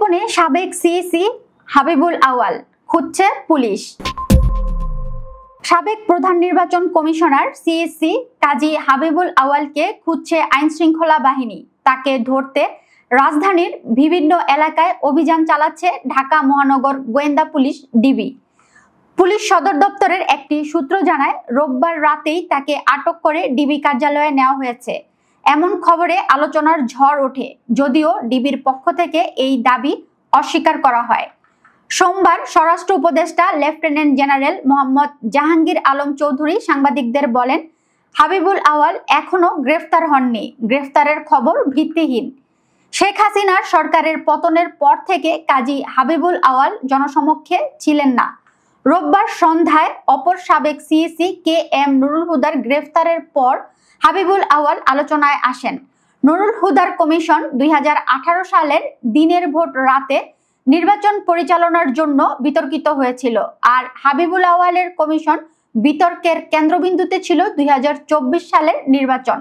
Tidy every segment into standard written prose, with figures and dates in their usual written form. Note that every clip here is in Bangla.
গোপনে সাবেক সিইসি হাবিবুল আউয়াল খুঁজছে পুলিশ। সাবেক প্রধান নির্বাচন কমিশনার সিইসি কাজী হাবিবুল আউয়ালকে খুঁজছে আইনশৃঙ্খলা বাহিনী। তাকে ধরতে রাজধানীর বিভিন্ন এলাকায় অভিযান চালাচ্ছে ঢাকা মহানগর গোয়েন্দা পুলিশ ডিবি। পুলিশ সদর দপ্তরের একটি সূত্র জানায়, রোববার রাতেই তাকে আটক করে ডিবি কার্যালয়ে নেওয়া হয়েছে। এমন খবরে আলোচনার ঝড় ওঠে, যদিও ডিবির পক্ষ থেকে এই দাবি অস্বীকার করা হয়। সোমবার স্বরাষ্ট্র উপদেষ্টা লেফটেন্যান্ট জেনারেল মোহাম্মদ জাহাঙ্গীর আলম চৌধুরী সাংবাদিকদের বলেন, হাবিবুল আউয়াল এখনো গ্রেফতার হননি। গ্রেফতারের খবর ভিত্তিহীন। শেখ হাসিনার সরকারের পতনের পর থেকে কাজী হাবিবুল আউয়াল জনসমক্ষে ছিলেন না। রোববার সন্ধ্যায় অপর সাবেক সিইসি কে এম নুরুল হুদার গ্রেফতারের পর হাবিবুল আউয়াল আলোচনায় আসেন। নুরুল হুদার কমিশন 2018 সালের দিনের ভোট রাতে নির্বাচন পরিচালনার জন্য বিতর্কিত হয়েছিল, আর হাবিবুল আউয়ালের কমিশন বিতর্কের কেন্দ্রবিন্দুতে ছিল 2024 সালের নির্বাচন।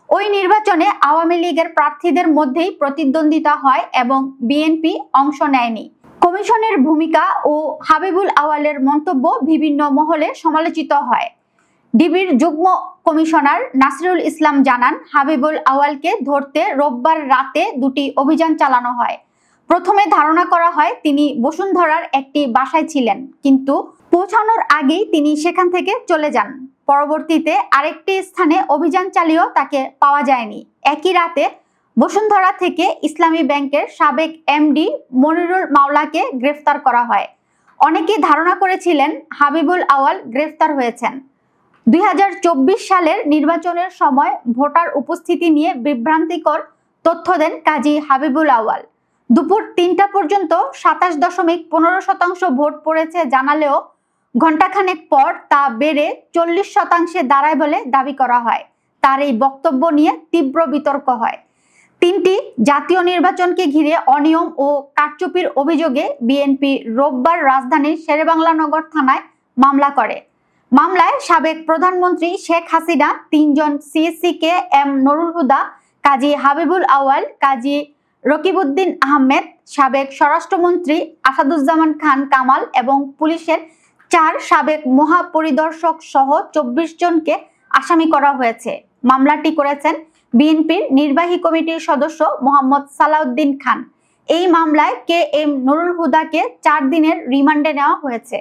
ওই নির্বাচনে আওয়ামী লীগের প্রার্থীদের মধ্যেই প্রতিদ্বন্দ্বিতা হয় এবং বিএনপি অংশ নেয়নি। কমিশনের ভূমিকা ও হাবিবুল আউয়ালের মন্তব্য বিভিন্ন মহলে সমালোচিত হয়। ডিবির যুগ্ম কমিশনার নাসিরুল ইসলাম জানান, হাবিবুল আউয়ালকে ধরতে রোববার রাতে দুটি অভিযান চালানো হয়। প্রথমে ধারণা করা হয় তিনি বসুন্ধরার একটি বাসায় ছিলেন, কিন্তু পৌঁছানোর আগেই তিনি সেখান থেকে চলে যান। পরবর্তীতে আরেকটি স্থানে অভিযান চালিয়েও তাকে পাওয়া যায়নি। একই রাতে বসুন্ধরা থেকে ইসলামী ব্যাংকের সাবেক এমডি মনিরুল মাওলাকে গ্রেফতার করা হয়। অনেকেই ধারণা করেছিলেন হাবিবুল আউয়াল গ্রেফতার হয়েছেন। 2024 সালের নির্বাচনের সময় ভোটার উপস্থিতি নিয়ে বিভ্রান্তিকর তথ্য দেন কাজী হাবিবুল আউয়াল। দুপুর 3টা পর্যন্ত 27.15% ভোট পড়েছে জানালেও ঘণ্টাখানেক পর তা বেড়ে 40% দাঁড়ায় বলে দাবি করা হয়। তার এই বক্তব্য নিয়ে তীব্র বিতর্ক হয়। তিনটি জাতীয় নির্বাচনকে ঘিরে অনিয়ম ও কারচুপির অভিযোগে বিএনপি রোববার রাজধানীর শেরেবাংলা নগর থানায় মামলা করে। মামলায় সাবেক প্রধানমন্ত্রী শেখ হাসিনা, 3 জন CEC K M Nurul Huda, কাজী হাবিবুল আউয়াল, কাজী রকিবউদ্দিন আহমেদ, সাবেক স্বরাষ্ট্রমন্ত্রী আসাদুজ্জামান খান কামাল এবং পুলিশের 4 সাবেক মহাপরিদর্শক সহ 24 জনকে আসামি করা হয়েছে। মামলাটি করেছেন বিএনপির নির্বাহী কমিটির সদস্য মোহাম্মদ সালাউদ্দিন খান। এই মামলায় কে এম নুরুল হুদাকে 4 দিনের রিমান্ডে নেওয়া হয়েছে।